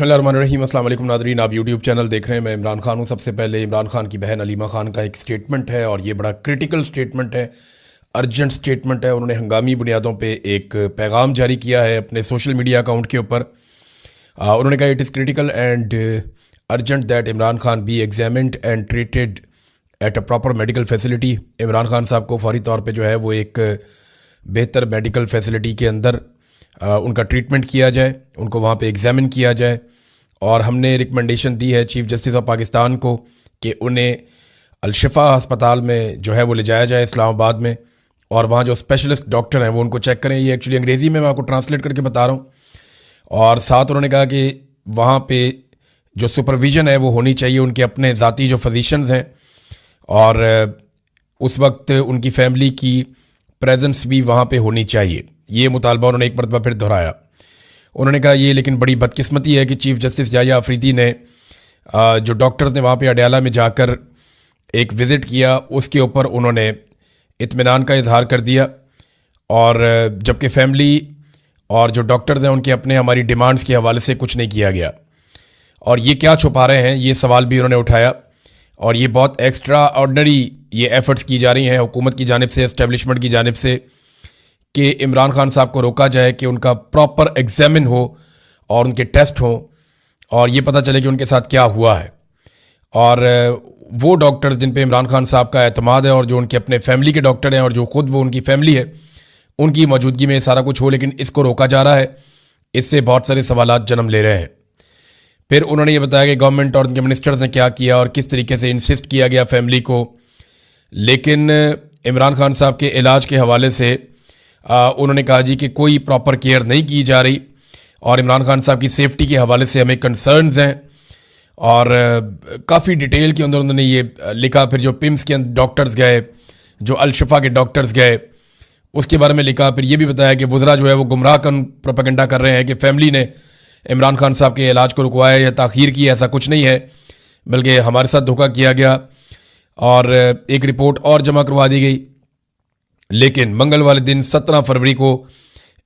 बिस्मिल्लाहिर्रहमानिर्रहीम। अस्सलाम वालेकुम नादरीन, आप यूट्यूब चैनल देख रहे हैं। मैं इमरान खान हूँ। सबसे पहले इमरान खान की बहन अलीमा खान का एक स्टेटमेंट है और ये बड़ा क्रिटिकल स्टेटमेंट है, अर्जेंट स्टेटमेंट है। उन्होंने हंगामी बुनियादों पे एक पैगाम जारी किया है अपने सोशल मीडिया अकाउंट के ऊपर। उन्होंने कहा it is critical and urgent that Imran Khan B examined and treated at a proper medical facility. Imran Khan साहब को फौरी तौर पर जो है वो एक बेहतर मेडिकल फैसिलिटी के अंदर उनका ट्रीटमेंट किया जाए, उनको वहाँ पे एग्ज़ामिन किया जाए। और हमने रिकमेंडेशन दी है चीफ़ जस्टिस ऑफ पाकिस्तान को कि उन्हें अलशिफा अस्पताल में जो है वो ले जाया जाए इस्लामाबाद में, और वहाँ जो स्पेशलिस्ट डॉक्टर हैं वो उनको चेक करें। ये एक्चुअली अंग्रेज़ी में मैं आपको ट्रांसलेट करके बता रहा हूँ। और साथ उन्होंने कहा कि वहाँ पे जो सुपरविज़न है वो होनी चाहिए उनके अपने ज़ाती जो फिजिशंस हैं, और उस वक्त उनकी फैमिली की प्रेजेंस भी वहाँ पे होनी चाहिए। ये मुतालबा उन्होंने एक मरतबा फिर दोहराया। उन्होंने कहा ये लेकिन बड़ी बदकिस्मती है कि चीफ़ जस्टिस याह्या अफरीदी ने जो डॉक्टर्स ने वहाँ पे अडयाला में जाकर एक विज़िट किया उसके ऊपर उन्होंने इत्मीनान का इजहार कर दिया, और जबकि फैमिली और जो डॉक्टर्स हैं उनके अपने हमारी डिमांड्स के हवाले से कुछ नहीं किया गया। और ये क्या छुपा रहे हैं, ये सवाल भी उन्होंने उठाया। और ये बहुत एक्स्ट्रा ऑर्डनरी ये एफ़र्ट्स की जा रही हैं हुकूमत की जानिब से, एस्टेब्लिशमेंट की जानिब से, कि इमरान खान साहब को रोका जाए कि उनका प्रॉपर एग्जामिन हो और उनके टेस्ट हों और ये पता चले कि उनके साथ क्या हुआ है। और वो डॉक्टर्स जिन पे इमरान खान साहब का एतमाद है और जो उनके अपने फैमिली के डॉक्टर हैं और जो खुद वो उनकी फैमिली है, उनकी मौजूदगी में सारा कुछ हो, लेकिन इसको रोका जा रहा है। इससे बहुत सारे सवालात जन्म ले रहे हैं। फिर उन्होंने ये बताया कि गवर्नमेंट और उनके मिनिस्टर्स ने क्या किया और किस तरीके से इंसिस्ट किया गया फैमिली को। लेकिन इमरान खान साहब के इलाज के हवाले से उन्होंने कहा जी कि कोई प्रॉपर केयर नहीं की जा रही, और इमरान खान साहब की सेफ्टी के हवाले से हमें कंसर्न्स हैं। और काफ़ी डिटेल के अंदर उन्होंने ये लिखा। फिर जो पिम्स के डॉक्टर्स गए, जो अलशिफा के डॉक्टर्स गए, उसके बारे में लिखा। फिर ये भी बताया कि वज़रा जो है वो गुमराह कन प्रोपेगेंडा कर रहे हैं कि फैमिली ने इमरान खान साहब के इलाज को रुकवाया या ताख़ीर की। ऐसा कुछ नहीं है, बल्कि हमारे साथ धोखा किया गया। और एक रिपोर्ट और जमा करवा दी गई। लेकिन मंगल वाले दिन 17 फरवरी को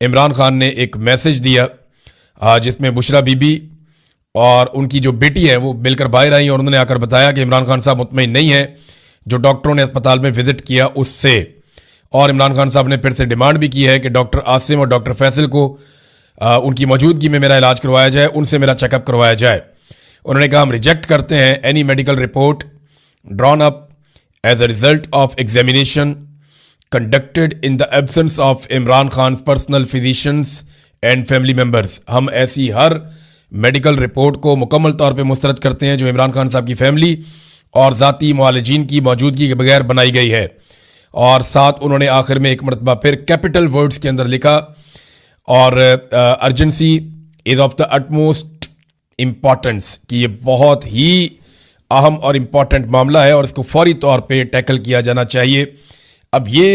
इमरान खान ने एक मैसेज दिया जिसमें बुशरा बीबी और उनकी जो बेटी है वो मिलकर बाहर आई, और उन्होंने आकर बताया कि इमरान खान साहब मुतमईन नहीं है जो डॉक्टरों ने अस्पताल में विजिट किया उससे। और इमरान खान साहब ने फिर से डिमांड भी की है कि डॉक्टर आसिम और डॉक्टर फैसल को उनकी मौजूदगी में मेरा इलाज करवाया जाए, उनसे मेरा चेकअप करवाया जाए। उन्होंने कहा हम रिजेक्ट करते हैं any medical report drawn up as a result of examination conducted in the absence of Imran Khan personal physicians and family members. हम ऐसी हर मेडिकल रिपोर्ट को मुकम्मल तौर पे मुस्तरद करते हैं जो इमरान खान साहब की फैमिली और ज़ाती मुआलिजीन की मौजूदगी के बगैर बनाई गई है। और साथ उन्होंने आखिर में एक मरतबा फिर कैपिटल वर्ड्स के अंदर लिखा, और urgency is of the utmost importance, कि ये बहुत ही अहम और इम्पॉर्टेंट मामला है और इसको फौरी तौर पर टैकल किया जाना चाहिए। अब ये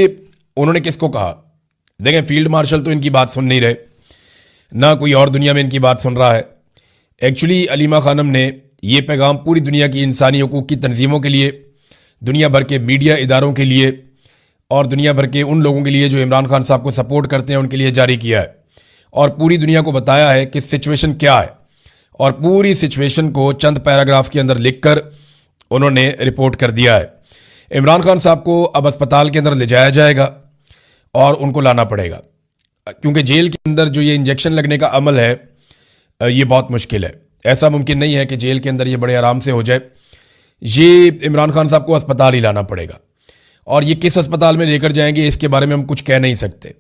उन्होंने किसको कहा? देखें, फील्ड मार्शल तो इनकी बात सुन नहीं रहे, ना कोई और दुनिया में इनकी बात सुन रहा है। एक्चुअली अलीमा खानम ने ये पैगाम पूरी दुनिया की इंसानी हकूक़ की तंजीमों के लिए, दुनिया भर के मीडिया इदारों के लिए और दुनिया भर के उन लोगों के लिए जो इमरान खान साहब को सपोर्ट करते हैं उनके लिए जारी किया है, और पूरी दुनिया को बताया है कि सिचुएशन क्या है। और पूरी सिचुएशन को चंद पैराग्राफ के अंदर लिख कर उन्होंने रिपोर्ट कर दिया है। इमरान खान साहब को अब अस्पताल के अंदर ले जाया जाएगा और उनको लाना पड़ेगा, क्योंकि जेल के अंदर जो ये इंजेक्शन लगने का अमल है ये बहुत मुश्किल है। ऐसा मुमकिन नहीं है कि जेल के अंदर ये बड़े आराम से हो जाए। ये इमरान खान साहब को अस्पताल ही लाना पड़ेगा, और ये किस अस्पताल में लेकर जाएंगे इसके बारे में हम कुछ कह नहीं सकते।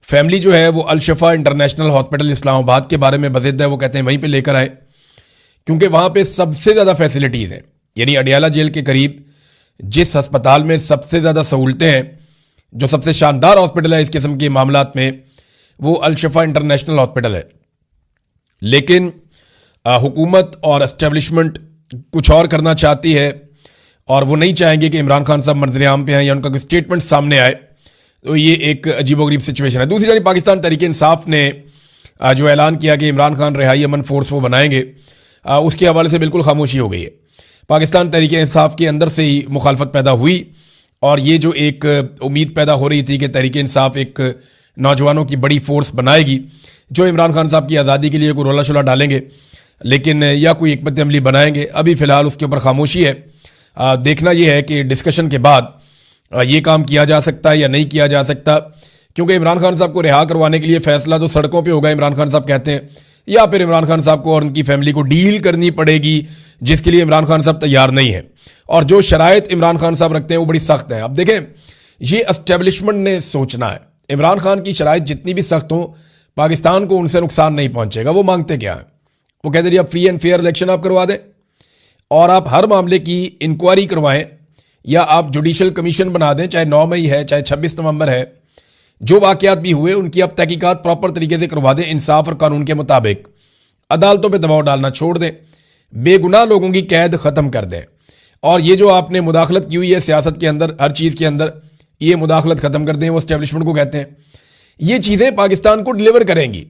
फैमिली जो है वो अलशिफा इंटरनेशनल हॉस्पिटल इस्लामाबाद के बारे में बज़िद है, वो कहते हैं वहीं पर लेकर आए, क्योंकि वहाँ पर सबसे ज़्यादा फैसिलिटीज़ हैं। यानी अडयाला जेल के करीब जिस अस्पताल में सबसे ज़्यादा सहूलतें हैं, जो सबसे शानदार हॉस्पिटल है इस किस्म के मामलात में, वो अलशिफा इंटरनेशनल हॉस्पिटल है। लेकिन हुकूमत और एस्टेब्लिशमेंट कुछ और करना चाहती है, और वो नहीं चाहेंगे कि इमरान खान साहब मंजर आम पे आए या उनका कोई स्टेटमेंट सामने आए। तो ये एक अजीबोगरीब सिचुएशन है। दूसरी जानिब पाकिस्तान तहरीक इंसाफ ने जो ऐलान किया कि इमरान खान रिहाई अमन फोर्स वो बनाएंगे, उसके हवाले से बिल्कुल खामोशी हो गई है। पाकिस्तान तहरीक इंसाफ के अंदर से ही मुखालफत पैदा हुई, और ये जो एक उम्मीद पैदा हो रही थी कि तहरीक इंसाफ एक नौजवानों की बड़ी फोर्स बनाएगी जो इमरान खान साहब की आज़ादी के लिए कोई रोला शोला डालेंगे, लेकिन या कोई हिकमत अमली बनाएंगे। अभी फ़िलहाल उसके ऊपर खामोशी है। देखना यह है कि डिस्कशन के बाद ये काम किया जा सकता है या नहीं किया जा सकता, क्योंकि इमरान खान साहब को रिहा करवाने के लिए फैसला तो सड़कों पे होगा, इमरान खान साहब कहते हैं, या फिर इमरान खान साहब को और उनकी फैमिली को डील करनी पड़ेगी, जिसके लिए इमरान खान साहब तैयार नहीं है। और जो शराइत इमरान खान साहब रखते हैं वो बड़ी सख्त है। अब देखें, ये एस्टेब्लिशमेंट ने सोचना है, इमरान खान की शराइत जितनी भी सख्त हो, पाकिस्तान को उनसे नुकसान नहीं पहुंचेगा। वो मांगते क्या है? वो कहते हैं आप फ्री एंड फेयर इलेक्शन आप करवा दें और आप हर मामले की इंक्वायरी करवाएं, या आप जुडिशल कमीशन बना दें, चाहे 9 मई है चाहे 26 नवंबर है, जो वाकयात भी हुए उनकी आप तहकीकात प्रॉपर तरीके से करवा दें, इंसाफ और कानून के मुताबिक। अदालतों पे दबाव डालना छोड़ दें, बेगुनाह लोगों की कैद ख़त्म कर दें। और ये जो आपने मुदाखलत की हुई है सियासत के अंदर, हर चीज़ के अंदर, ये मुदाखलत ख़त्म कर दें, वो एस्टेब्लिशमेंट को कहते हैं। ये चीज़ें पाकिस्तान को डिलीवर करेंगी।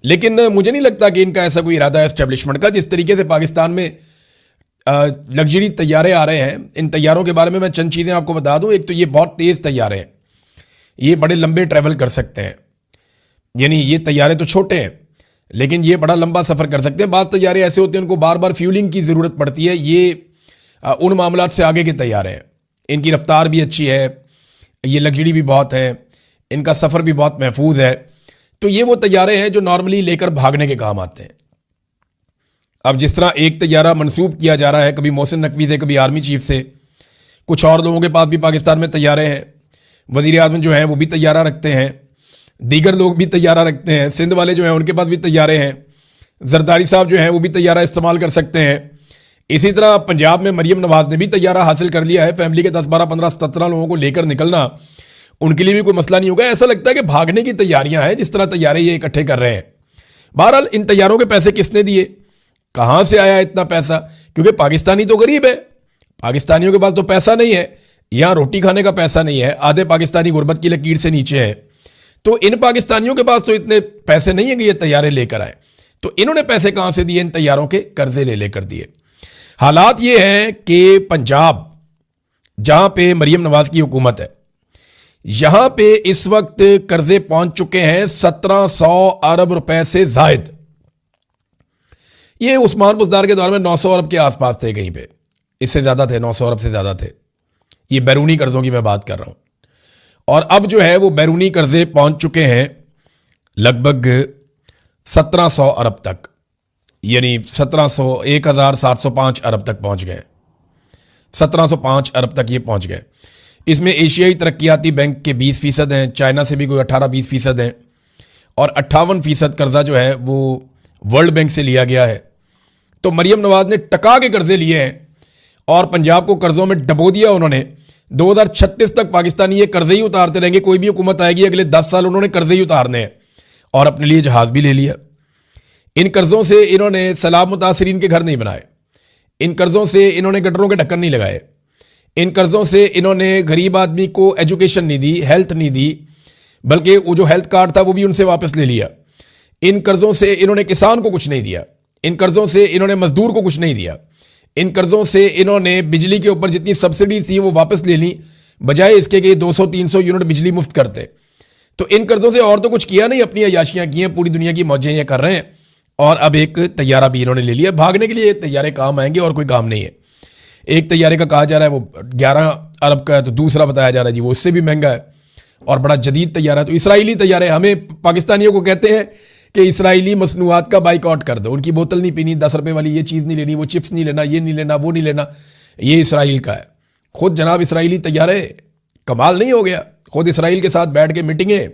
लेकिन मुझे नहीं लगता कि इनका ऐसा कोई इरादा है एस्टेब्लिशमेंट का। जिस तरीके से पाकिस्तान में लग्जरी तैयारे आ रहे हैं, इन तैयारों के बारे में मैं चंद चीज़ें आपको बता दूं। एक तो ये बहुत तेज़ तैयारे हैं, ये बड़े लंबे ट्रैवल कर सकते हैं, यानी ये तैयारे तो छोटे हैं लेकिन ये बड़ा लंबा सफ़र कर सकते हैं। बाद तैयारे ऐसे होते हैं उनको बार बार फ्यूलिंग की ज़रूरत पड़ती है। ये उन मामलात से आगे के तैयारे हैं, इनकी रफ्तार भी अच्छी है, ये लग्जरी भी बहुत है, इनका सफ़र भी बहुत महफूज है। तो ये वो तैयारे हैं जो नॉर्मली लेकर भागने के काम आते हैं। अब जिस तरह एक तैयारा मंसूब किया जा रहा है, कभी मोहसिन नकवी से, कभी आर्मी चीफ से, कुछ और लोगों के पास भी पाकिस्तान में तैयारे हैं। वज़ीर आज़म जो हैं वो भी तैयारा रखते हैं, दीगर लोग भी तैयारा रखते हैं, सिंध वाले जो हैं उनके पास भी तैयारे हैं, जरदारी साहब जो हैं वो भी तैयारा इस्तेमाल कर सकते हैं। इसी तरह पंजाब में मरियम नवाज ने भी तैयारा हासिल कर लिया है। फैमिली के 10, 12, 15, 17 लोगों को लेकर निकलना उनके लिए भी कोई मसला नहीं होगा। ऐसा लगता है कि भागने की तैयारियां हैं, जिस तरह तैयारे ये इकट्ठे कर रहे हैं। बहरहाल इन तैयारों के पैसे किसने दिए, कहां से आया इतना पैसा? क्योंकि पाकिस्तानी तो गरीब है, पाकिस्तानियों के पास तो पैसा नहीं है, यहां रोटी खाने का पैसा नहीं है, आधे पाकिस्तानी गुर्बत की लकीर से नीचे हैं। तो इन पाकिस्तानियों के पास तो इतने पैसे नहीं है कि ये तैयारे लेकर आए। तो इन्होंने पैसे कहां से दिए? इन तैयारों के कर्जे ले लेकर दिए। हालात ये हैं कि पंजाब, जहां पे मरियम नवाज की हुकूमत है, यहां पे इस वक्त कर्जे पहुंच चुके हैं 1700 अरब रुपए से जायद। ये उस्मान बुज़दार के दौर में 900 अरब के आसपास थे, कहीं पे इससे ज्यादा थे, 900 अरब से ज्यादा थे। ये बैरूनी कर्जों की मैं बात कर रहा हूं। और अब जो है वो बैरूनी कर्जे पहुंच चुके हैं लगभग 1700 अरब तक, यानी 1705 अरब तक पहुंच गए। 1705 अरब तक ये पहुंच गए। इसमें एशियाई तरक्याती बैंक के 20% हैं, चाइना से भी कोई 18-20% हैं, और 58% कर्जा जो है वो वर्ल्ड बैंक से लिया गया है। तो मरियम नवाज ने टका के कर्जे लिए हैं और पंजाब को कर्जों में डबो दिया उन्होंने। 2036 तक पाकिस्तानी ये कर्जे ही उतारते रहेंगे। कोई भी हुकूमत आएगी अगले 10 साल उन्होंने कर्जे ही उतारने हैं, और अपने लिए जहाज भी ले लिया। इन कर्जों से इन्होंने सैलाब मुतासरीन के घर नहीं बनाए, इन कर्जों से इन्होंने गटरों के ढक्कन नहीं लगाए, इन कर्जों से इन्होंने गरीब आदमी को एजुकेशन नहीं दी, हेल्थ नहीं दी, बल्कि वो जो हेल्थ कार्ड था वो भी उनसे वापस ले लिया। इन कर्जों से इन्होंने किसान को कुछ नहीं दिया, इन कर्जों से इन्होंने मजदूर को कुछ नहीं दिया, इन कर्जों से इन्होंने बिजली के ऊपर जितनी सब्सिडी थी वो वापस ले ली, बजाय इसके कि 200-300 यूनिट बिजली मुफ्त करते। तो इन कर्जों से और तो कुछ किया नहीं, अपनी अयाशियां की हैं, पूरी दुनिया की मौजें ये कर रहे हैं। और अब एक तैयारा भी इन्होंने ले लिया। भागने के लिए तैयारे काम आएंगे और कोई काम नहीं है। एक तैयारे का कहा जा रहा है वो 11 अरब का है, तो दूसरा बताया जा रहा है जी वो उससे भी महंगा है और बड़ा जदीद तैयारा है। तो इसराइली तैयारे, हमें पाकिस्तानियों को कहते हैं कि इसराइली मसनूआत का बाइकआउट कर दो, उनकी बोतल नहीं पीनी, 10 रुपए वाली ये चीज़ नहीं लेनी, वो चिप्स नहीं लेना, ये नहीं लेना, वो नहीं लेना, ये इसराइल का है। खुद जनाब इसराइली तैयारे कमाल नहीं हो गया? खुद इसराइल के साथ बैठ के मीटिंगें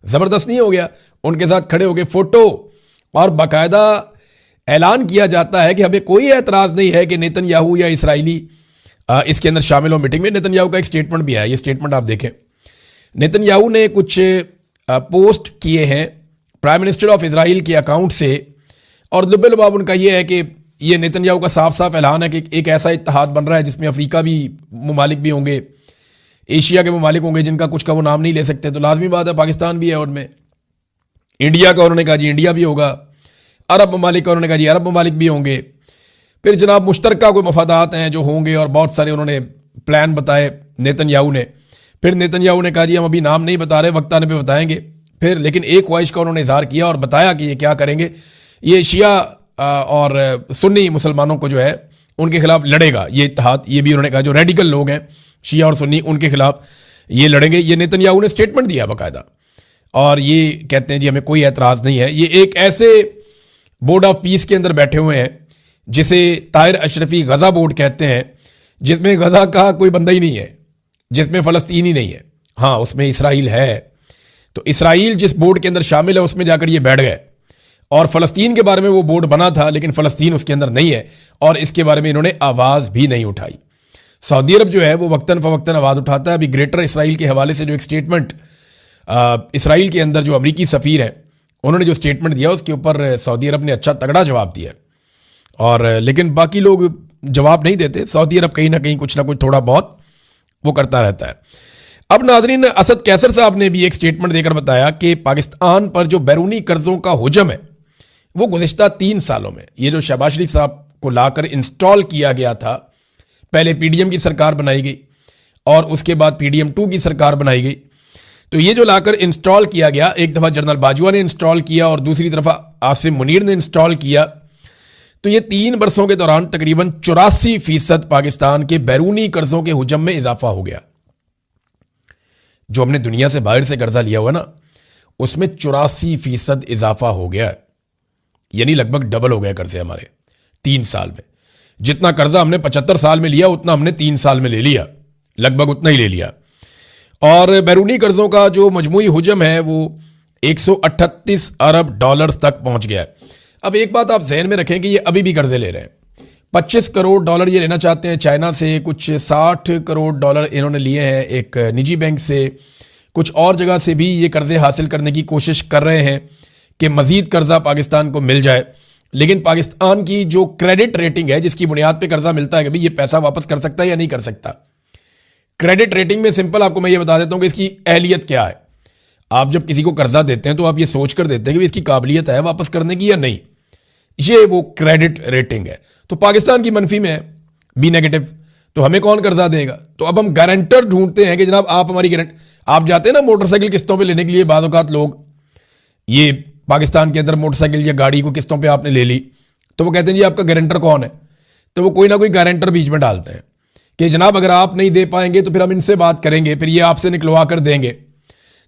ज़बरदस्त नहीं हो गया? उनके साथ खड़े होकर फोटो, और बाकायदा ऐलान किया जाता है कि हमें कोई एतराज़ नहीं है कि नेतन्याहू या इसराइली इसके अंदर शामिल हो मीटिंग में। नेतन्याहू का एक स्टेटमेंट भी आया, ये स्टेटमेंट आप देखें। नेतन्याहू ने कुछ पोस्ट किए हैं प्राइम मिनिस्टर ऑफ इसराइल के अकाउंट से, और लुब्बे-लुबाब उनका यह है कि ये नेतन्याहू का साफ साफ ऐलान है कि एक ऐसा इत्तेहाद बन रहा है जिसमें अफ्रीका भी ममालिक भी होंगे, एशिया के ममालिक होंगे जिनका कुछ का वो नाम नहीं ले सकते, तो लाजमी बात है पाकिस्तान भी है उनमें। इंडिया का उन्होंने कहा जी इंडिया भी होगा, अरब ममालिक का उन्होंने कहा जी अरब ममालिक भी होंगे। फिर जनाब मुश्तरका कोई मफादात हैं जो होंगे, और बहुत सारे उन्होंने प्लान बताए नेतन्याहू ने। फिर नेतन्याहू ने कहा जी हम अभी नाम नहीं बता रहे, वक्त आने पे बताएंगे। फिर लेकिन एक ख्वाहिश का उन्होंने इजहार किया और बताया कि ये क्या करेंगे, ये शिया और सुन्नी मुसलमानों को जो है उनके खिलाफ लड़ेगा ये इत्तेहाद। ये भी उन्होंने कहा जो रेडिकल लोग हैं शिया और सुन्नी उनके खिलाफ ये लड़ेंगे। ये नेतन्याहू ने स्टेटमेंट दिया बाकायदा, और ये कहते हैं जी हमें कोई एतराज़ नहीं है। ये एक ऐसे बोर्ड ऑफ पीस के अंदर बैठे हुए हैं जिसे ताहिर अशरफी गज़ा बोर्ड कहते हैं, जिसमें गज़ा का कोई बंदा ही नहीं है, जिसमें फ़लस्तीन ही नहीं है। हाँ, उसमें इसराइल है, तो इसराइल जिस बोर्ड के अंदर शामिल है उसमें जाकर ये बैठ गए, और फ़लस्तीन के बारे में वो बोर्ड बना था लेकिन फ़लस्तीन उसके अंदर नहीं है, और इसके बारे में इन्होंने आवाज़ भी नहीं उठाई। सऊदी अरब जो है वो वक्तन फ़वक्तन आवाज़ उठाता है। अभी ग्रेटर इसराइल के हवाले से जो एक स्टेटमेंट इसराइल के अंदर जो अमरीकी सफ़ीर हैं उन्होंने जो स्टेटमेंट दिया उसके ऊपर सऊदी अरब ने अच्छा तगड़ा जवाब दिया, और लेकिन बाकी लोग जवाब नहीं देते। सऊदी अरब कहीं ना कहीं कुछ ना कुछ थोड़ा बहुत वो करता रहता है। अब नाज़रीन, असद कैसर साहब ने भी एक स्टेटमेंट देकर बताया कि पाकिस्तान पर जो बैरूनी कर्जों का हुजम है वो गुज़िश्ता 3 सालों में, ये जो शहबाज शरीफ साहब को लाकर इंस्टॉल किया गया था, पहले पीडीएम की सरकार बनाई गई और उसके बाद पीडीएम 2 की सरकार बनाई गई, तो ये जो लाकर इंस्टॉल किया गया, एक दफ़ा जनरल बाजवा ने इंस्टॉल किया और दूसरी तरफ आसिम मुनीर ने इंस्टॉल किया, तो ये 3 बरसों के दौरान तकरीबन 84% पाकिस्तान के बैरूनी कर्जों के हुजम में इजाफा हो गया। जो हमने दुनिया से बाहर से कर्जा लिया हुआ ना, उसमें 84% इजाफा हो गया है, यानी लगभग डबल हो गया कर्जे हमारे 3 साल में। जितना कर्जा हमने 75 साल में लिया उतना हमने 3 साल में ले लिया, लगभग उतना ही ले लिया। और बैरूनी कर्जों का जो मजमूई हुजम है वो 138 अरब डॉलर्स तक पहुंच गया है। अब एक बात आप जहन में रखें कि ये अभी भी कर्जे ले रहे हैं। 25 करोड़ डॉलर ये लेना चाहते हैं चाइना से, कुछ 60 करोड़ डॉलर इन्होंने लिए हैं एक निजी बैंक से, कुछ और जगह से भी ये कर्जे हासिल करने की कोशिश कर रहे हैं कि मजीद कर्जा पाकिस्तान को मिल जाए। लेकिन पाकिस्तान की जो क्रेडिट रेटिंग है जिसकी बुनियाद पे कर्जा मिलता है कि भाई ये पैसा वापस कर सकता है या नहीं कर सकता, क्रेडिट रेटिंग में सिंपल आपको मैं ये बता देता हूं कि इसकी अहलियत क्या है। आप जब किसी को कर्जा देते हैं तो आप ये सोच कर देते हैं कि इसकी काबिलियत है वापस करने की या नहीं, ये वो क्रेडिट रेटिंग है। तो पाकिस्तान की मनफी में है, बी नेगेटिव, तो हमें कौन कर्जा देगा? तो अब हम गारंटर ढूंढते हैं कि जनाब आप हमारी गारंटी। आप जाते हैं ना मोटरसाइकिल किस्तों पे लेने के लिए, बाद औकात लोग ये पाकिस्तान के अंदर मोटरसाइकिल या गाड़ी को किस्तों पे आपने ले ली, तो वो कहते हैं जी आपका गारंटर कौन है, तो वो कोई ना कोई गारंटर बीच में डालते हैं कि जनाब अगर आप नहीं दे पाएंगे तो फिर हम इनसे बात करेंगे, फिर ये आपसे निकलवा कर देंगे।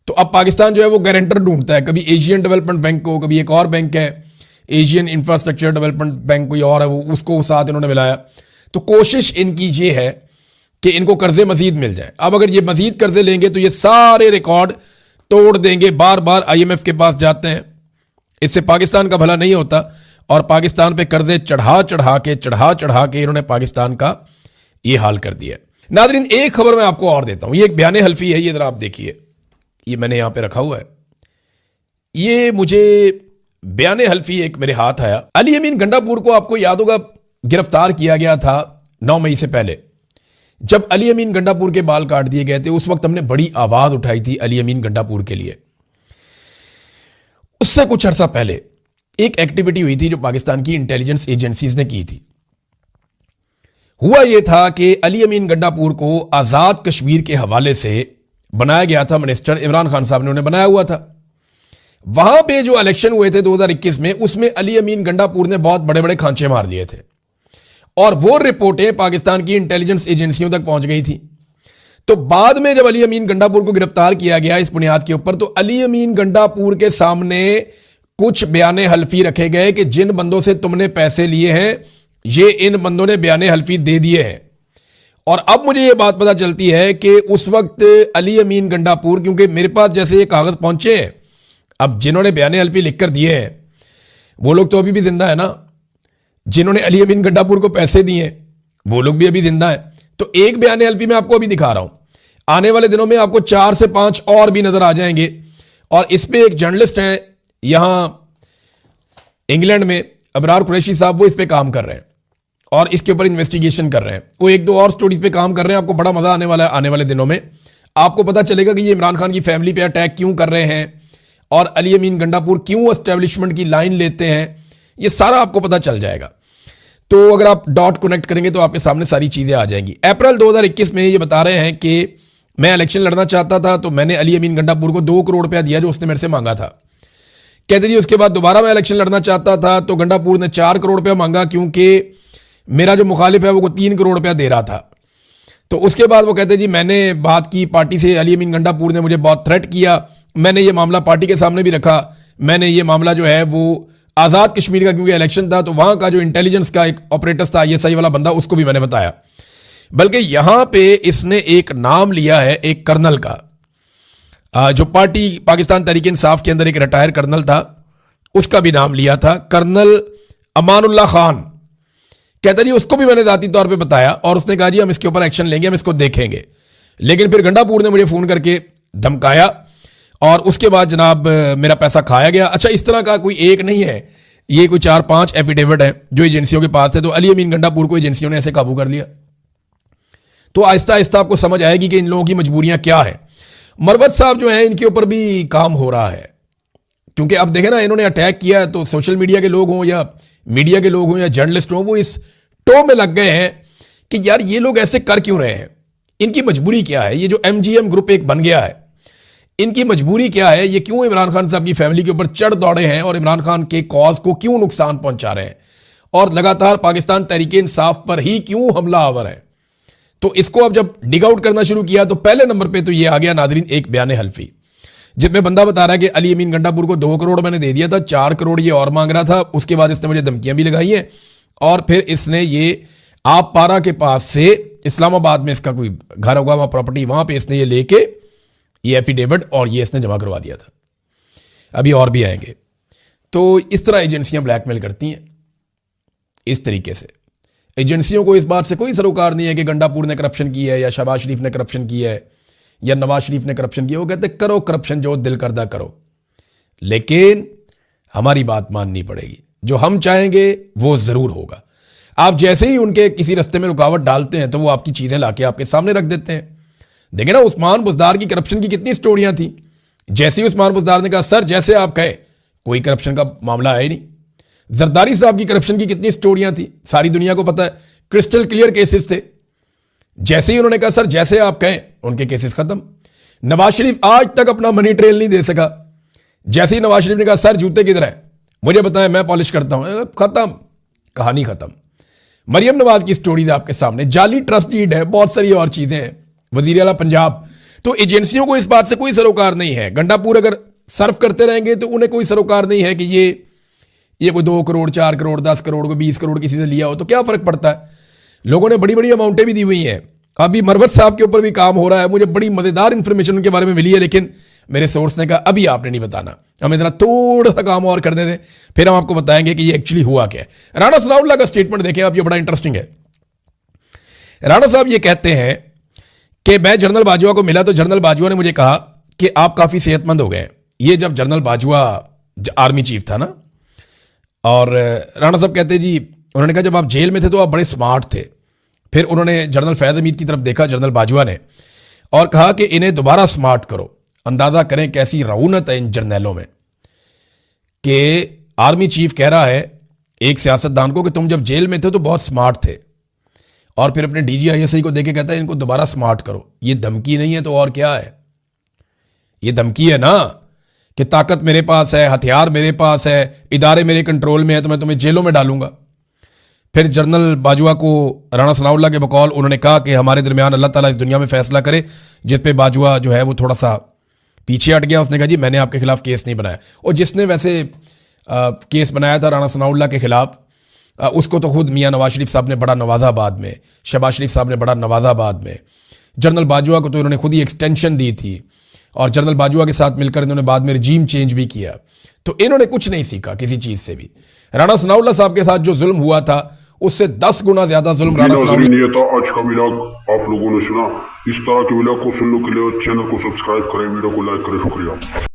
तो अब पाकिस्तान जो है वो गारंटर ढूंढता है, कभी एशियन डेवलपमेंट बैंक को, कभी एक और बैंक है एशियन इंफ्रास्ट्रक्चर डेवलपमेंट बैंक कोई और है, वो उसको साथ इन्होंने मिलाया। तो कोशिश इनकी ये है कि इनको कर्जे मजीद मिल जाए। अब अगर ये मजीद कर्जे लेंगे तो ये सारे रिकॉर्ड तोड़ देंगे, बार बार आईएमएफ के पास जाते हैं, इससे पाकिस्तान का भला नहीं होता। और पाकिस्तान पे कर्जे चढ़ा चढ़ा के इन्होंने पाकिस्तान का ये हाल कर दिया। नाज़रीन, एक खबर मैं आपको और देता हूं, ये एक बयान हल्फी है, ये जरा आप देखिए, ये मैंने यहां पे रखा हुआ है। ये मुझे बयान हल्फी एक मेरे हाथ आया। अली अमीन गंडापुर को आपको याद होगा गिरफ्तार किया गया था 9 मई से पहले, जब अली अमीन गंडापुर के बाल काट दिए गए थे। उस वक्त हमने बड़ी आवाज उठाई थी अली अमीन गंडापुर के लिए। उससे कुछ अरसा पहले एक एक्टिविटी हुई थी जो पाकिस्तान की इंटेलिजेंस एजेंसीज ने की थी। हुआ यह था कि अली अमीन गंडापुर को आजाद कश्मीर के हवाले से बनाया गया था, मिनिस्टर इमरान खान साहब ने उन्हें बनाया हुआ था। वहां पे जो इलेक्शन हुए थे 2021 में, उसमें अली अमीन गंडापुर ने बहुत बड़े बड़े खांचे मार दिए थे और वो रिपोर्टें पाकिस्तान की इंटेलिजेंस एजेंसियों तक पहुंच गई थी। तो बाद में जब अली अमीन गंडापुर को गिरफ्तार किया गया इस बुनियाद के ऊपर, तो अली अमीन गंडापुर के सामने कुछ बयाने हल्फी रखे गए कि जिन बंदों से तुमने पैसे लिए हैं ये इन बंदों ने बयाने हल्फी दे दिए हैं। और अब मुझे ये बात पता चलती है कि उस वक्त अली अमीन गंडापुर, क्योंकि मेरे पास जैसे ये कागज पहुंचे हैं, अब जिन्होंने बयाने हल्फी लिखकर दिए हैं वो लोग तो अभी भी जिंदा है ना, जिन्होंने अली अमीन गंडापुर को पैसे दिए वो लोग भी अभी जिंदा है। तो एक बयाने हल्फी मैं आपको अभी दिखा रहा हूं, आने वाले दिनों में आपको 4 से 5 और भी नजर आ जाएंगे। और इस पे एक जर्नलिस्ट है यहां इंग्लैंड में, अबरार कुरैशी साहब, वो इस पे काम कर रहे हैं और इसके ऊपर इन्वेस्टिगेशन कर रहे हैं। वो 1-2 और स्टोरीज पे काम कर रहे हैं। आपको बड़ा मजा आने वाला है आने वाले दिनों में, आपको पता चलेगा कि ये इमरान खान की फैमिली पे अटैक क्यों कर रहे हैं और अली अमीन गंडापुर क्यों एस्टेब्लिशमेंट की लाइन लेते हैं, ये सारा आपको पता चल जाएगा। तो अगर आप डॉट कनेक्ट करेंगे तो आपके सामने सारी चीजें आ जाएंगी। अप्रैल 2021 में ये बता रहे हैं कि मैं इलेक्शन लड़ना चाहता था तो मैंने अली अमीन गंडापुर को 2 करोड़ रुपया दिया जो उसने मेरे से मांगा था कहते जी उसके बाद दोबारा मैं इलेक्शन लड़ना चाहता था तो गंडापुर ने 4 करोड़ रुपया मांगा, क्योंकि मेरा जो मुखालिफ है वो 3 करोड़ रुपया दे रहा था। तो उसके बाद वो कहते जी मैंने बात की पार्टी से, अली अमीन गंडापुर ने मुझे बहुत थ्रेट किया, मैंने ये मामला पार्टी के सामने भी रखा, मैंने ये मामला जो है वो आज़ाद कश्मीर का, क्योंकि इलेक्शन था तो वहां का जो इंटेलिजेंस का एक ऑपरेटर्स था ISI वाला बंदा, उसको भी मैंने बताया। बल्कि यहां पे इसने एक नाम लिया है एक कर्नल का, जो पार्टी पाकिस्तान तहरीक इंसाफ के अंदर एक रिटायर कर्नल था, उसका भी नाम लिया था, कर्नल अमानुल्लाह खान। कहता जी उसको भी मैंने जाती तौर पे बताया और उसने कहा जी हम इसके ऊपर एक्शन लेंगे, हम इसको देखेंगे। लेकिन फिर गंडापुर ने मुझे फ़ोन करके धमकाया और उसके बाद जनाब मेरा पैसा खाया गया। अच्छा, इस तरह का कोई एक नहीं है, ये कोई 4-5 एफिडेविट है जो एजेंसियों के पास थे। तो अली अमीन गंडापुर को एजेंसियों ने ऐसे काबू कर लिया। तो आहिस्ता आहिस्ता आपको समझ आएगी कि इन लोगों की मजबूरियां क्या है। मरवत साहब जो हैं इनके ऊपर भी काम हो रहा है, क्योंकि अब देखें ना, इन्होंने अटैक किया है तो सोशल मीडिया के लोग हों या मीडिया के लोग हों या जर्नलिस्ट हों, वो इस टो में लग गए हैं कि यार ये लोग ऐसे कर क्यों रहे हैं, इनकी मजबूरी क्या है। ये जो MGM ग्रुप एक बन गया है, इनकी मजबूरी क्या है, ये क्यों इमरान खान साहब की फैमिली के ऊपर चढ़ दौड़े हैं और इमरान खान के कॉज को क्यों नुकसान पहुंचा रहे हैं और लगातार पाकिस्तान तहरीक इंसाफ पर ही क्यों हमला आवर है। तो इसको अब जब डिग आउट करना शुरू किया तो पहले नंबर पे तो ये आ गया नादरीन एक बयान हल्फी, जिसमें बंदा बता रहा है कि अली अमीन गंडापुर को 2 करोड़ मैंने दे दिया था, 4 करोड़ ये और मांग रहा था। उसके बाद इसने मुझे धमकियां भी लगाई हैं और फिर इसने ये आप पारा के पास से इस्लामाबाद में इसका कोई घर होगा, वहां प्रॉपर्टी, वहां पे इसने ये लेके ये एफिडेविट और ये इसने जमा करवा दिया था। अभी और भी आएंगे। तो इस तरह एजेंसियां ब्लैकमेल करती हैं। इस तरीके से एजेंसियों को इस बात से कोई सरोकार नहीं है कि गंडापुर ने करप्शन की है या शहबाज शरीफ ने करप्शन किया है या नवाज शरीफ ने करप्शन किया। वो कहते करो करप्शन, जो दिल करदा करो, लेकिन हमारी बात माननी पड़ेगी। जो हम चाहेंगे वो जरूर होगा। आप जैसे ही उनके किसी रास्ते में रुकावट डालते हैं तो वो आपकी चीजें लाके आपके सामने रख देते हैं। देखें ना, उस्मान बुज़दार की करप्शन की कितनी स्टोरियां थी। जैसे ही उस्मान बुज़दार ने कहा सर जैसे आप कहे, कोई करप्शन का मामला है ही नहीं। जरदारी साहब की करप्शन की कितनी स्टोरियां थी, सारी दुनिया को पता है, क्रिस्टल क्लियर केसेस थे। जैसे ही उन्होंने कहा सर जैसे आप कहें, उनके केसेस खत्म। नवाज शरीफ आज तक अपना मनी ट्रेल नहीं दे सका। जैसे ही नवाज शरीफ ने कहा सर जूते किधर है, मुझे बताएं मैं पॉलिश करता हूं, खत्म, कहानी खत्म। मरियम नवाज की स्टोरीज आपके सामने, जाली ट्रस्ट डीड है, बहुत सारी और चीजें हैं, वजीर आला पंजाब। तो एजेंसियों को इस बात से कोई सरोकार नहीं है। गंडापुर अगर सर्व करते रहेंगे तो उन्हें कोई सरोकार नहीं है कि ये कोई 2 करोड़ 4 करोड़ 10 करोड़ को 20 करोड़ किसी से लिया हो तो क्या फर्क पड़ता है। लोगों ने बड़ी बड़ी अमाउंटें भी दी हुई हैं। अभी मरवत साहब के ऊपर भी काम हो रहा है। मुझे बड़ी मजेदार इंफॉर्मेशन उनके बारे में मिली है, लेकिन मेरे सोर्स ने कहा अभी आपने नहीं बताना, हमें इतना थोड़ा सा काम और करने दें, फिर हम आपको बताएंगे कि ये एक्चुअली हुआ क्या है। राणा सनाउल्लाह का स्टेटमेंट देखें आप, ये बड़ा इंटरेस्टिंग है। राणा साहब ये कहते हैं कि मैं जनरल बाजवा को मिला तो जनरल बाजवा ने मुझे कहा कि आप काफी सेहतमंद हो गए। ये जब जनरल बाजवा आर्मी चीफ था ना, और राणा साहब कहते जी, उन्होंने कहा जब आप जेल में थे तो आप बड़े स्मार्ट थे। फिर उन्होंने जनरल फैज हमीद की तरफ देखा, जनरल बाजवा ने, और कहा कि इन्हें दोबारा स्मार्ट करो। अंदाजा करें कैसी रऊनत है इन जर्नैलों में कि आर्मी चीफ कह रहा है एक सियासतदान को कि तुम जब जेल में थे तो बहुत स्मार्ट थे, और फिर अपने DGISI को देके कहता है इनको दोबारा स्मार्ट करो। ये धमकी नहीं है तो और क्या है? ये धमकी है ना कि ताकत मेरे पास है, हथियार मेरे पास है, इदारे मेरे कंट्रोल में है, तो मैं तुम्हें जेलों में डालूंगा। फिर जनरल बाजवा को राणा सनाउल्लाह के बकौल उन्होंने कहा कि हमारे दरमियान अल्लाह ताला इस दुनिया में फैसला करे, जिस पे बाजवा जो है वो थोड़ा सा पीछे हट गया। उसने कहा जी मैंने आपके खिलाफ केस नहीं बनाया। और जिसने वैसे केस बनाया था राणा सनाउल्लाह के खिलाफ, उसको तो खुद मियाँ नवाज शरीफ साहब ने बड़ा नवाजा बाद में, शहबाज शरीफ साहब ने बड़ा नवाजा बाद में। जनरल बाजवा को तो इन्होंने खुद ही एक्सटेंशन दी थी, और जनरल बाजवा के साथ मिलकर इन्होंने बाद में रिजीम चेंज भी किया। तो इन्होंने कुछ नहीं सीखा किसी चीज से भी। राणा सनाउल्लाह साहब के साथ जो जुल्म हुआ था उससे 10 गुना ज्यादा जुल्म राणा सनाउल्लाह। ये था आज का व्लॉग, आप लोगों ने सुना। इस तरह के व्लॉग को सुनने के लिए चैनल को सब्सक्राइब करें, वीडियो को लाइक करें। शुक्रिया।